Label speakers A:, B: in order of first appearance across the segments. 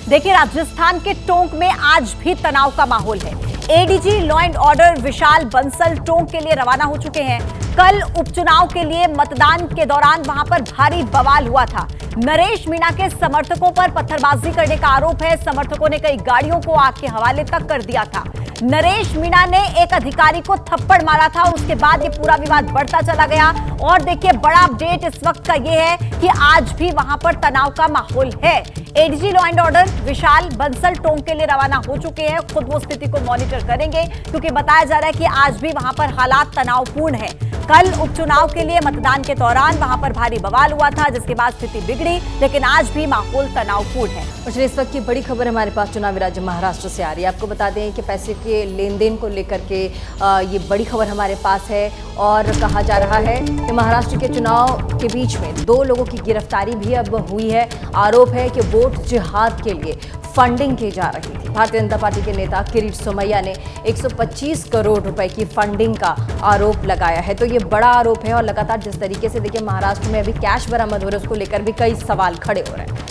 A: देखिए, राजस्थान के टोंक में आज भी तनाव का माहौल है। एडीजी लॉ एंड ऑर्डर विशाल बंसल टोंक के लिए रवाना हो चुके हैं। कल उपचुनाव के लिए मतदान के दौरान वहां पर भारी बवाल हुआ था। नरेश मीणा के समर्थकों पर पत्थरबाजी करने का आरोप है। समर्थकों ने कई गाड़ियों को आग के हवाले तक कर दिया था। नरेश मीणा ने एक अधिकारी को थप्पड़ मारा था और उसके बाद ये पूरा विवाद बढ़ता चला गया। और देखिए, बड़ा अपडेट इस वक्त का ये है कि आज भी वहां पर तनाव का माहौल है। एडीजी लॉ एंड ऑर्डर विशाल बंसल टोंक के लिए रवाना हो चुके हैं। खुद वो स्थिति को मॉनिटर करेंगे, क्योंकि बताया जा रहा है कि आज भी वहां पर हालात तनावपूर्ण है। कल उपचुनाव के लिए मतदान के दौरान वहां पर भारी बवाल हुआ था, जिसके बाद स्थिति बिगड़ी, लेकिन आज भी माहौल तनावपूर्ण है।
B: और इस वक्त की बड़ी खबर हमारे पास चुनावी राज्य महाराष्ट्र से आ रही है। आपको बता दें कि पैसे के लेन देन को लेकर के ये बड़ी खबर हमारे पास है। और कहा जा रहा है कि महाराष्ट्र के चुनाव के बीच में 2 लोगों की गिरफ्तारी भी अब हुई है। आरोप है कि वोट जिहाद के लिए फंडिंग की जा रही थी। भारतीय जनता पार्टी के नेता किरीट सोमैया ने 125 करोड़ रुपए की फंडिंग का आरोप लगाया है। तो ये बड़ा आरोप है और लगातार जिस तरीके से देखिए महाराष्ट्र में अभी कैश बरामद हो रहा है, उसको लेकर भी कई सवाल खड़े हो रहे हैं।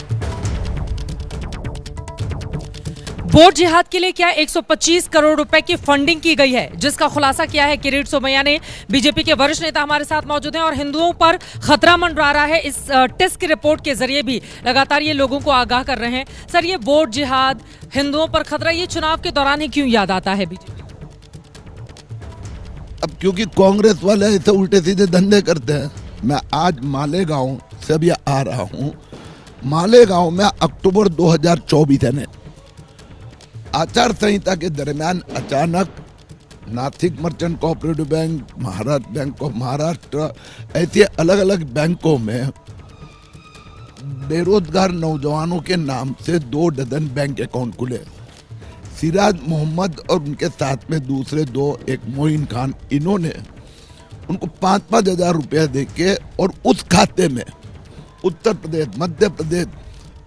C: वोट जिहाद के लिए क्या 125 करोड़ रुपए की फंडिंग की गई है, जिसका खुलासा किया है किरीट सोमैया ने। बीजेपी के वरिष्ठ नेता हमारे साथ मौजूद हैं और हिंदुओं पर खतरा मंडरा रहा है। इस टेस्ट की रिपोर्ट के जरिए भी लगातार ये लोगों को आगाह कर रहे हैं। सर, ये वोट जिहाद, हिंदुओं पर खतरा, ये चुनाव के दौरान ही क्यों याद आता है बीजेपी?
D: अब क्योंकि कांग्रेस वाले ऐसे उल्टे सीधे धंधे करते हैं। मैं आज मालेगांव से भी आ रहा हूँ। मालेगांव में अक्टूबर 2024 है, आचार संहिता के दरमियान अचानक Nashik merchant cooperative bank, Maharashtra bank of Maharashtra, ऐसे अलग अलग बैंकों में बेरोजगार नौजवानों के नाम से 2 डजन बैंक अकाउंट खुले। सिराज मोहम्मद और उनके साथ में दूसरे 2, एक मोइन खान, इन्होंने उनको 5-5 हजार रुपया देके और उस खाते में उत्तर प्रदेश, मध्य प्रदेश,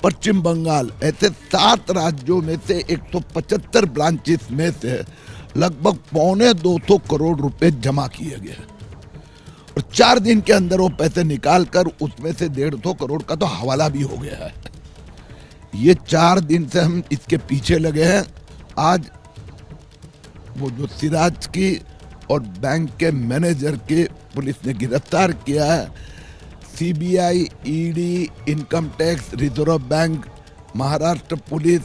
D: पश्चिम बंगाल, ऐसे 7 राज्यों में से 175 ब्रांचेस में से लगभग 225 करोड़ रुपए जमा किए गए और 4 दिन के अंदर वो पैसे निकालकर उसमें से 150 करोड़ का तो हवाला भी हो गया है। ये 4 दिन से हम इसके पीछे लगे हैं। आज वो जो सिराज की और बैंक के मैनेजर के पुलिस ने गिरफ्तार किया है। CBI, ED, income tax, reserve bank, Maharashtra police,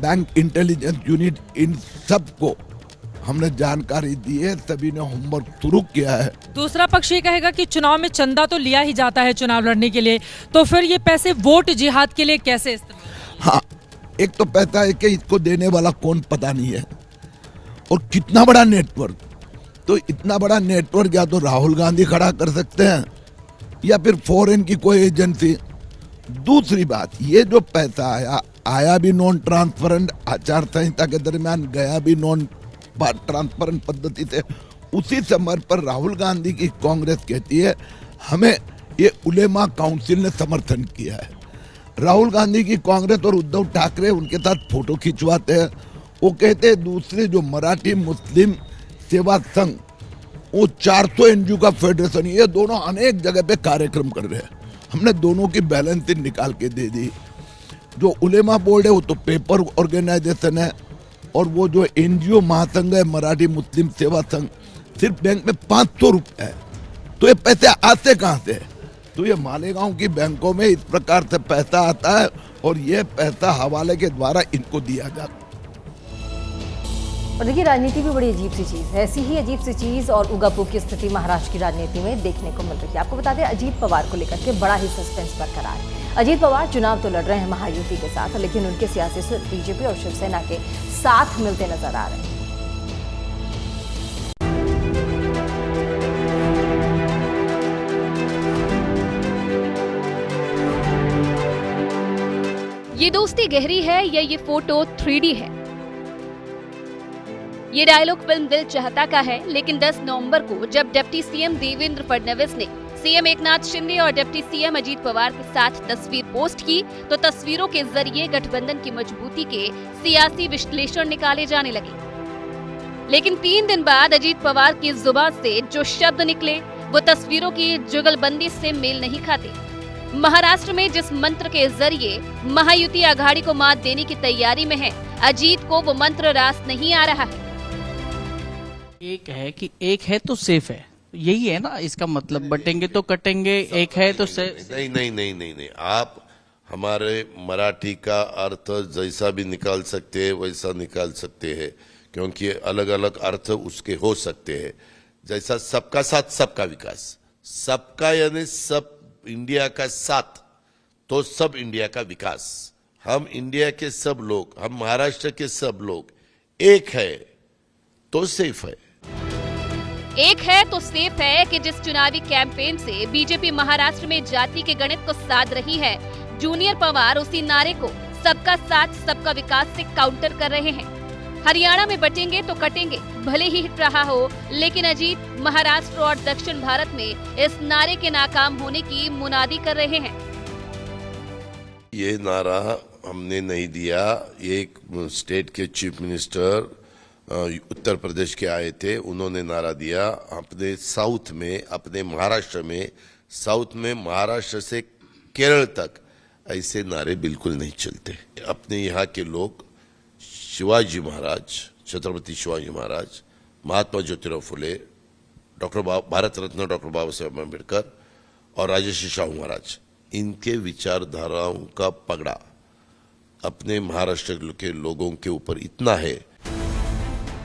D: bank intelligence unit, इन सबको हमने जानकारी दी है। सभी ने होमवर्क शुरू किया है।
C: दूसरा पक्ष ये कहेगा कि चुनाव में चंदा तो लिया ही जाता है चुनाव लड़ने के लिए, तो फिर ये पैसे वोट जिहाद के लिए कैसे इस्तेमाल?
D: हाँ, एक तो पैसा है कि इसको देने वाला कौन पता नहीं है और कितना बड़ा नेटवर्क। तो इतना बड़ा नेटवर्क या तो राहुल गांधी खड़ा कर सकते हैं या फिर फॉरेन की कोई एजेंसी। दूसरी बात, ये जो पैसा आया भी नॉन ट्रांसपेरेंट, आचार संहिता के दरमियान गया भी नॉन ट्रांसपेरेंट पद्धति से। उसी समय पर राहुल गांधी की कांग्रेस कहती है हमें ये उलेमा काउंसिल ने समर्थन किया है। राहुल गांधी की कांग्रेस और उद्धव ठाकरे उनके साथ फोटो खिंचवाते हैं। वो कहते हैं दूसरे जो मराठी मुस्लिम सेवा संघ, वो 400 एनजीओ का फेडरेशन, ये दोनों अनेक जगह पे कार्यक्रम कर रहे हैं। हमने दोनों की बैलेंस शीट निकाल के दे दी। जो उलेमा बोर्ड है वो तो पेपर ऑर्गेनाइजेशन है और वो जो एनजीओ महासंघ है मराठी मुस्लिम सेवा संघ, सिर्फ बैंक में 500 रुपये है। तो ये पैसे आते कहाँ से? तो ये मालेगांव की बैंकों में इस प्रकार से पैसा आता है और ये पैसा हवाले के द्वारा इनको दिया जाता है।
B: और देखिए, राजनीति भी बड़ी अजीब सी चीज़ है। ऐसी ही अजीब सी चीज़ और उगापू की स्थिति महाराष्ट्र की राजनीति में देखने को मिल रही है। आपको बता दें, अजीत पवार को लेकर के बड़ा ही सस्पेंस बरकरार है। अजीत पवार चुनाव तो लड़ रहे हैं महायुति के साथ, लेकिन उनके सियासी से बीजेपी और शिवसेना के साथ मिलते नजर आ रहे हैं।
E: ये दोस्ती गहरी है या ये फोटो 3D है? ये डायलॉग फिल्म दिल चाहता का है, लेकिन 10 नवंबर को जब डिप्टी सीएम देवेंद्र फडणवीस ने सीएम एकनाथ शिंदे और डिप्टी सीएम अजीत पवार के साथ तस्वीर पोस्ट की, तो तस्वीरों के जरिए गठबंधन की मजबूती के सियासी विश्लेषण निकाले जाने लगे। लेकिन 3 दिन बाद अजीत पवार की जुबान से जो शब्द निकले वो तस्वीरों की जुगलबंदी से मेल नहीं खाते। महाराष्ट्र में जिस मंत्र के जरिए महायुति आघाड़ी को मात देने की तैयारी में है, अजीत को वो मंत्र रास नहीं आ रहा है।
F: एक है कि एक है तो सेफ है, यही है ना इसका मतलब। बटेंगे तो कटेंगे, एक है तो सेफ।
G: नहीं, आप हमारे मराठी का अर्थ जैसा भी निकाल सकते हैं वैसा निकाल सकते हैं, क्योंकि अलग अलग अर्थ उसके हो सकते हैं। जैसा सबका साथ सबका विकास, सबका यानी सब इंडिया का साथ तो सब इंडिया का विकास। हम इंडिया के सब लोग, हम महाराष्ट्र के सब लोग एक है तो सेफ है।
E: एक है तो सेफ है कि जिस चुनावी कैंपेन से बीजेपी महाराष्ट्र में जाति के गणित को साध रही है, जूनियर पवार उसी नारे को सबका साथ सबका विकास से काउंटर कर रहे हैं। हरियाणा में बटेंगे तो कटेंगे भले ही हिट रहा हो, लेकिन अजीत महाराष्ट्र और दक्षिण भारत में इस नारे के नाकाम होने की मुनादी कर रहे हैं।
G: ये नारा हमने नहीं दिया, एक स्टेट के चीफ मिनिस्टर उत्तर प्रदेश के आए थे, उन्होंने नारा दिया। अपने साउथ में, अपने महाराष्ट्र में, साउथ में महाराष्ट्र से केरल तक ऐसे नारे बिल्कुल नहीं चलते। अपने यहाँ के लोग शिवाजी महाराज, छत्रपति शिवाजी महाराज, महात्मा ज्योतिराव फुले, भारत रत्न डॉक्टर बाबा साहेब अम्बेडकर और राजर्षि शाहू महाराज, इनके विचारधाराओं का पगड़ा अपने महाराष्ट्र के लोगों के ऊपर इतना है।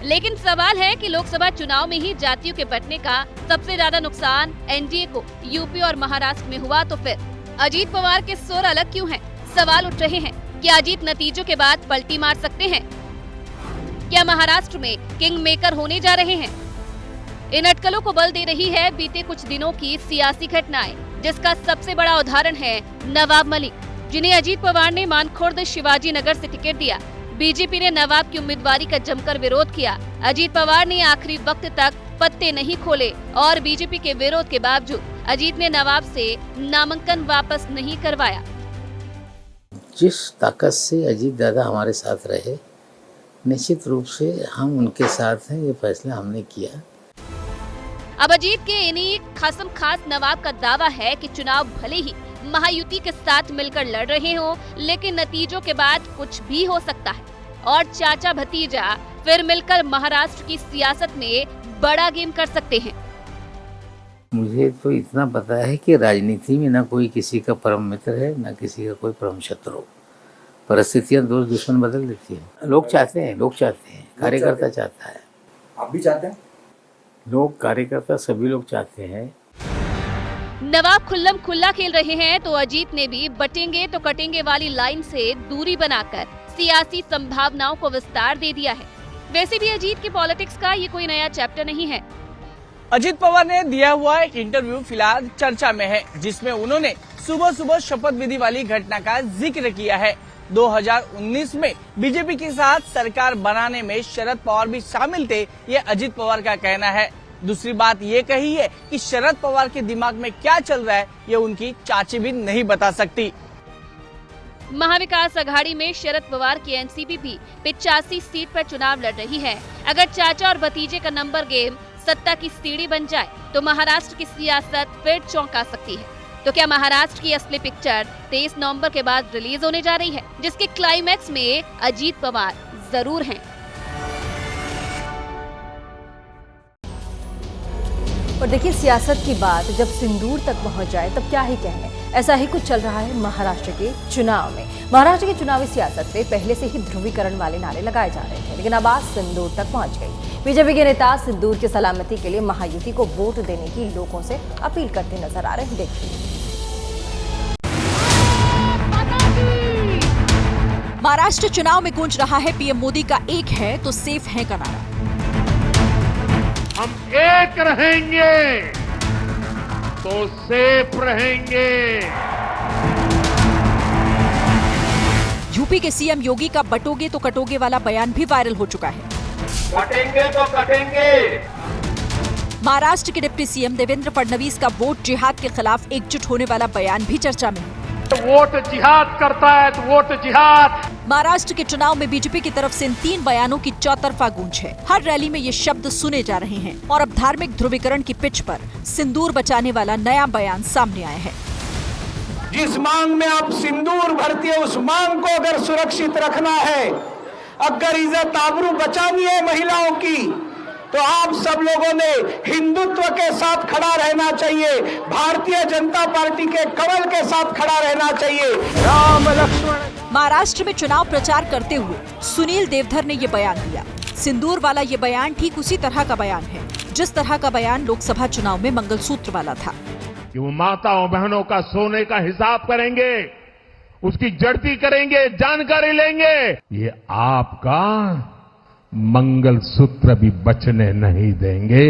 E: लेकिन सवाल है कि लोकसभा चुनाव में ही जातियों के बंटने का सबसे ज्यादा नुकसान एनडीए को यूपी और महाराष्ट्र में हुआ, तो फिर अजीत पवार के सुर अलग क्यों हैं? सवाल उठ रहे हैं कि अजीत नतीजों के बाद पलटी मार सकते हैं? क्या महाराष्ट्र में किंग मेकर होने जा रहे हैं? इन अटकलों को बल दे रही है बीते कुछ दिनों की सियासी घटनाएं, जिसका सबसे बड़ा उदाहरण है नवाब मलिक, जिन्हें अजीत पवार ने मानखुर्द शिवाजी नगर से टिकट दिया। बीजेपी ने नवाब की उम्मीदवारी का जमकर विरोध किया। अजीत पवार ने आखिरी वक्त तक पत्ते नहीं खोले और बीजेपी के विरोध के बावजूद अजीत ने नवाब से नामांकन वापस नहीं करवाया।
H: जिस ताकत से अजीत दादा हमारे साथ रहे, निश्चित रूप से हम उनके साथ हैं, ये फैसला हमने किया।
E: अब अजीत के इन्हीं खासम खास नवाब का दावा है कि चुनाव भले ही महायुति के साथ मिलकर लड़ रहे हो, लेकिन नतीजों के बाद कुछ भी हो सकता है और चाचा भतीजा फिर मिलकर महाराष्ट्र की सियासत में बड़ा गेम कर सकते हैं।
H: मुझे तो इतना पता है कि राजनीति में ना कोई किसी का परम मित्र है, ना किसी का कोई परम शत्रु। परिस्थितियां दोस्त दुश्मन बदल देती है। लोग चाहते हैं, कार्यकर्ता चाहता है।
I: आप भी चाहते हैं?
H: लोग, कार्यकर्ता, सभी लोग चाहते हैं।
E: नवाब खुल्लम खुल्ला खेल रहे हैं तो अजीत ने भी बटेंगे तो कटेंगे वाली लाइन से दूरी बनाकर सियासी संभावनाओं को विस्तार दे दिया है। वैसे भी अजीत की पॉलिटिक्स का ये कोई नया चैप्टर नहीं है।
F: अजीत पवार ने दिया हुआ एक इंटरव्यू फिलहाल चर्चा में है, जिसमें उन्होंने सुबह सुबह शपथ विधि वाली घटना का जिक्र किया है। 2019 में बीजेपी के साथ सरकार बनाने में शरद पवार भी शामिल थे, ये अजीत पवार का कहना है। दूसरी बात ये कही है कि शरद पवार के दिमाग में क्या चल रहा है, ये उनकी चाची भी नहीं बता सकती।
E: महाविकास आघाड़ी में शरद पवार की एनसीपी भी 85 सीट पर चुनाव लड़ रही है। अगर चाचा और भतीजे का नंबर गेम सत्ता की सीढ़ी बन जाए तो महाराष्ट्र की सियासत फिर चौंका सकती है। तो क्या महाराष्ट्र की असली पिक्चर 23 नवंबर के बाद रिलीज होने जा रही है, जिसके क्लाइमैक्स में अजीत पवार जरूर हैं।
B: और देखिए, सियासत की बात जब सिंदूर तक पहुंच जाए तब क्या ही कहने। ऐसा ही कुछ चल रहा है महाराष्ट्र के चुनाव में। महाराष्ट्र की चुनावी सियासत में पहले से ही ध्रुवीकरण वाले नारे लगाए जा रहे थे, लेकिन अब आज सिंदूर तक पहुंच गई। बीजेपी के नेता सिंदूर की सलामती के लिए महायुति को वोट देने की लोगों से अपील करते नजर आ रहे हैं। देखिए,
J: महाराष्ट्र चुनाव में गूंज रहा है पीएम मोदी का एक है तो सेफ है का नारा।
K: हम एक रहेंगे तो सेफ रहेंगे।
J: यूपी के सीएम योगी का बटोगे तो कटोगे वाला बयान भी वायरल हो चुका है।
K: बटेंगे तो कटेंगे।
J: महाराष्ट्र के डिप्टी सीएम देवेंद्र फडणवीस का वोट जिहाद के खिलाफ एकजुट होने वाला बयान भी चर्चा में है।
K: वोट जिहाद करता है तो वोट जिहाद।
J: महाराष्ट्र के चुनाव में बीजेपी की तरफ से इन 3 बयानों की चौतरफा गूंज है। हर रैली में ये शब्द सुने जा रहे हैं और अब धार्मिक ध्रुवीकरण की पिच पर सिंदूर बचाने वाला नया बयान सामने आया है।
I: जिस मांग में आप सिंदूर भरती है, उस मांग को अगर सुरक्षित रखना है, अगर इज्जत आबरू बचानी है महिलाओं की, तो आप सब लोगों ने हिंदुत्व के साथ खड़ा रहना चाहिए, भारतीय जनता पार्टी के कमल के साथ खड़ा रहना चाहिए। राम लक्ष्मण।
J: महाराष्ट्र में चुनाव प्रचार करते हुए सुनील देवधर ने ये बयान दिया। सिंदूर वाला ये बयान ठीक उसी तरह का बयान है जिस तरह का बयान लोकसभा चुनाव में मंगलसूत्र वाला था
K: कि वो माताओं बहनों का सोने का हिसाब करेंगे, उसकी जड़ती करेंगे, जानकारी लेंगे। ये आपका मंगलसूत्र भी बचने नहीं देंगे,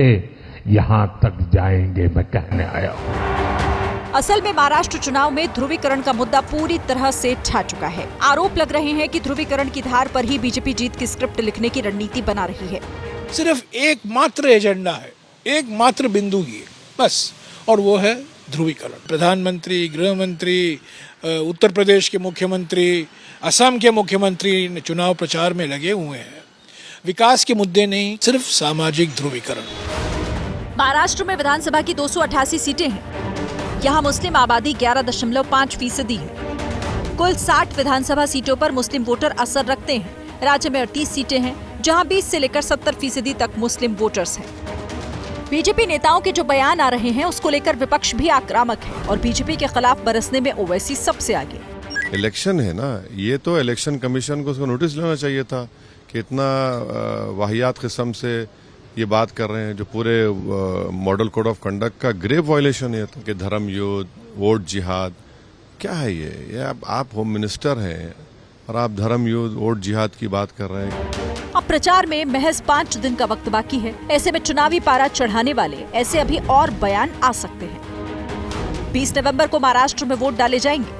K: यहां तक जाएंगे, मैं कहने आया हूं।
J: असल में महाराष्ट्र चुनाव में ध्रुवीकरण का मुद्दा पूरी तरह से ठा चुका है। आरोप लग रहे हैं कि ध्रुवीकरण की धार पर ही बीजेपी जीत की स्क्रिप्ट लिखने की रणनीति बना रही है।
L: सिर्फ एकमात्र एजेंडा है, एकमात्र बिंदु ही बस, और वो है ध्रुवीकरण। प्रधानमंत्री, गृह मंत्री, उत्तर प्रदेश के मुख्यमंत्री, असम के मुख्यमंत्री चुनाव प्रचार में लगे हुए हैं। विकास के मुद्दे नहीं, सिर्फ सामाजिक ध्रुवीकरण।
J: महाराष्ट्र में विधानसभा की 288 सीटें हैं। यहाँ मुस्लिम आबादी 11.5% है। कुल 60 विधानसभा सीटों पर मुस्लिम वोटर असर रखते हैं। राज्य में 38 सीटें हैं, जहाँ 20 से लेकर 70% तक मुस्लिम वोटर्स हैं। बीजेपी नेताओं के जो बयान आ रहे हैं, उसको लेकर विपक्ष भी आक्रामक है और बीजेपी के खिलाफ बरसने में ओवैसी सबसे आगे।
M: इलेक्शन है ना, ये तो इलेक्शन कमीशन को उसको नोटिस लेना चाहिए था कि इतना वाहियात किस्म से ये बात कर रहे हैं, जो पूरे मॉडल कोड ऑफ कंडक्ट का ग्रेव वायलेशन है कि धर्म युद्ध, वोट जिहाद, क्या है ये आप होम मिनिस्टर हैं और आप धर्म युद्ध, वोट जिहाद की बात कर रहे हैं।
J: अब प्रचार में महज 5 दिन का वक्त बाकी है। ऐसे में चुनावी पारा चढ़ाने वाले ऐसे अभी और बयान आ सकते हैं। 20 नवंबर को महाराष्ट्र में वोट डाले जाएंगे।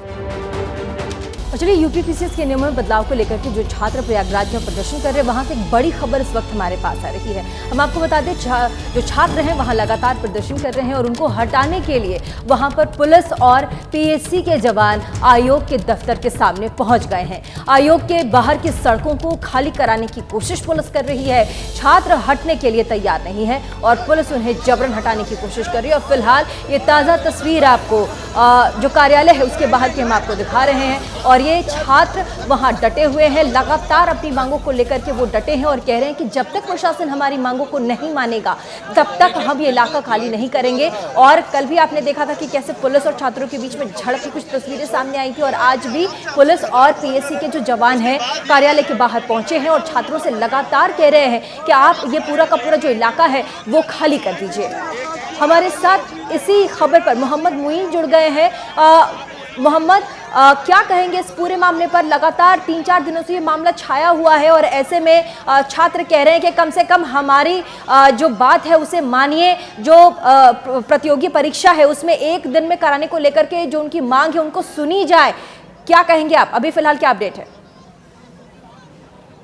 B: और चलिए यूपीपीसीएस के नियमों में बदलाव को लेकर के जो छात्र प्रयागराज में प्रदर्शन कर रहे हैं, वहां से एक बड़ी खबर इस वक्त हमारे पास आ रही है। हम आपको बता दें, जो छात्र हैं वहां लगातार प्रदर्शन कर रहे हैं और उनको हटाने के लिए वहां पर पुलिस और पीएससी के जवान आयोग के दफ्तर के सामने पहुंच गए हैं। आयोग के बाहर की सड़कों को खाली कराने की कोशिश पुलिस कर रही है। छात्र हटने के लिए तैयार नहीं है और पुलिस उन्हें जबरन हटाने की कोशिश कर रही है। और फिलहाल ये ताज़ा तस्वीर आपको जो कार्यालय है उसके बाहर की हम आपको दिखा रहे हैं और ये छात्र वहां डटे हुए हैं। लगातार अपनी मांगों को लेकर के वो डटे हैं और कह रहे हैं कि जब तक प्रशासन हमारी मांगों को नहीं मानेगा तब तक हम ये इलाका खाली नहीं करेंगे। और कल भी आपने देखा था कि कैसे पुलिस और छात्रों के बीच में झड़प की कुछ तस्वीरें सामने आई थी और आज भी पुलिस और पीएससी के जो जवान हैं कार्यालय के बाहर पहुंचे हैं और छात्रों से लगातार कह रहे हैं कि आप ये पूरा का पूरा जो इलाका है वो खाली कर दीजिए। हमारे साथ इसी खबर पर मोहम्मद मुईन जुड़ गए हैं। मोहम्मद, क्या कहेंगे इस पूरे मामले पर? लगातार 3-4 दिनों से ये मामला छाया हुआ है और ऐसे में छात्र कह रहे हैं कि कम से कम हमारी जो बात है उसे मानिए। जो प्रतियोगी परीक्षा है उसमें 1 दिन में कराने को लेकर के जो उनकी मांग है उनको सुनी जाए। क्या कहेंगे आप? अभी फिलहाल क्या अपडेट है?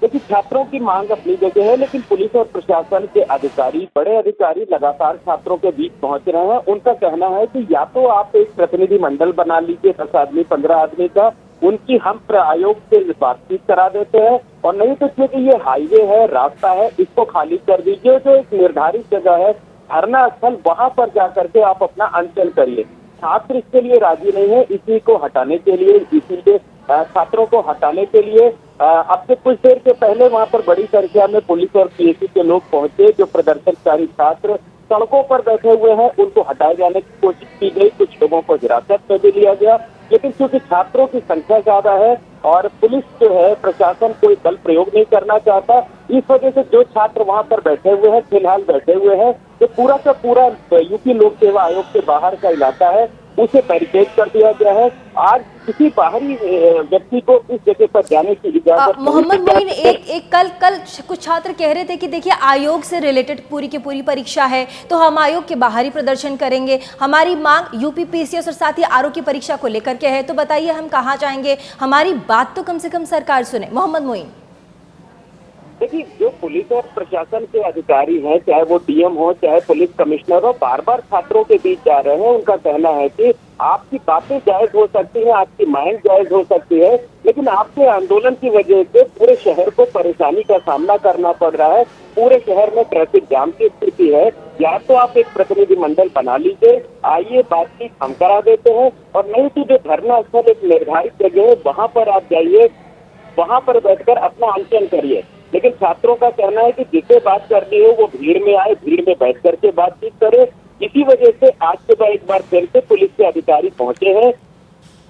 N: देखिए, छात्रों की मांग अपनी जगह है, लेकिन पुलिस और प्रशासन के अधिकारी, बड़े अधिकारी लगातार छात्रों के बीच पहुंच रहे हैं। उनका कहना है कि या तो आप एक प्रतिनिधि मंडल बना लीजिए 10 आदमी 15 आदमी का, उनकी हम आयोग से बातचीत करा देते हैं, और नहीं तो क्योंकि ये हाईवे है, रास्ता है, इसको खाली कर दीजिए। जो एक निर्धारित जगह है धरना स्थल, वहां पर जाकर के आप अपना अनशन करिए। छात्र इसके लिए राजी नहीं है। इसी को हटाने के लिए, इसीलिए छात्रों को हटाने के लिए अब से कुछ देर के पहले वहां पर बड़ी संख्या में पुलिस और पीएससी के लोग पहुंचे। जो प्रदर्शनकारी छात्र सड़कों पर बैठे हुए हैं उनको हटाए जाने की कोशिश की गई। कुछ लोगों को हिरासत में भी लिया गया, लेकिन क्योंकि छात्रों की संख्या ज्यादा है और पुलिस जो है, प्रशासन कोई बल प्रयोग नहीं करना चाहता, इस वजह से जो छात्र वहां पर बैठे हुए हैं, फिलहाल बैठे हुए हैं, तो पूरा का पूरा यूपी लोक सेवा आयोग के बाहर का इलाका है उसे बैरिकेड कर दिया गया है। आज किसी बाहरी व्यक्ति को इस जगह पर जाने की इजाजत।
B: मोहम्मद मोइन, एक कल कुछ छात्र कह रहे थे कि देखिए आयोग से रिलेटेड पूरी की पूरी परीक्षा है तो हम आयोग के बाहर ही प्रदर्शन करेंगे। हमारी मांग यूपीपीसीएस और साथ ही आरओ की परीक्षा को लेकर के है, तो बताइए हम कहाँ जाएंगे? हमारी बात तो कम से कम सरकार सुने। मोहम्मद मोइन,
N: देखिए, जो पुलिस और प्रशासन के अधिकारी हैं, चाहे वो डीएम हो, चाहे पुलिस कमिश्नर हो, बार बार छात्रों के बीच जा रहे हैं। उनका कहना है कि आपकी बातें जायज हो सकती हैं, आपकी माइंड जायज हो सकती है, लेकिन आपके आंदोलन की वजह से पूरे शहर को परेशानी का सामना करना पड़ रहा है। पूरे शहर में ट्रैफिक जाम की स्थिति है। या तो आप एक प्रतिनिधिमंडल बना लीजिए, आइए बातचीत हम करा देते हैं, और नहीं तो जो धरना स्थल एक निर्धारित जगह है वहां पर आप जाइए, वहां पर बैठकर अपना अनशन करिए। लेकिन छात्रों का कहना है कि जिसे बात करनी हो वो भीड़ में आए, भीड़ में बैठ करके बातचीत करे। इसी वजह से आज सुबह एक बार फिर से पुलिस के अधिकारी पहुंचे हैं।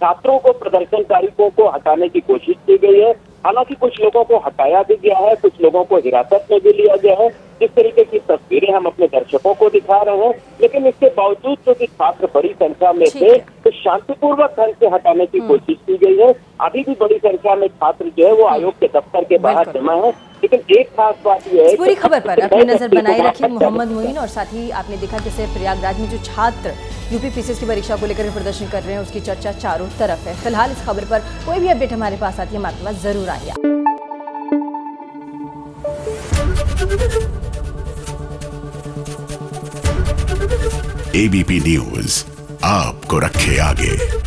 N: छात्रों को, प्रदर्शनकारियों को हटाने की कोशिश की गई है। हालांकि कुछ लोगों को हटाया भी गया है, कुछ लोगों को हिरासत में भी लिया गया है। इस तरीके की तस्वीरें हम अपने दर्शकों को दिखा रहे हैं। लेकिन इसके बावजूद जो कि छात्र बड़ी संख्या में थे, तो शांतिपूर्वक ढंग से हटाने की कोशिश की गई है। अभी भी बड़ी संख्या में छात्र जो है वो आयोग के दफ्तर के बाहर जमा है। लेकिन एक खास बात यह है,
B: पूरी खबर पर अपनी नजर बनाए रखिए मोहम्मद मोइन। और साथ ही आपने देखा जैसे प्रयागराज में जो छात्र यूपी पीसीएस की परीक्षा को लेकर प्रदर्शन कर रहे हैं, उसकी चर्चा चारों तरफ है। फिलहाल इस खबर पर कोई भी अपडेट हमारे पास आती है, हमारे पास जरूर आइए।
O: एबीपी न्यूज आपको रखे आगे।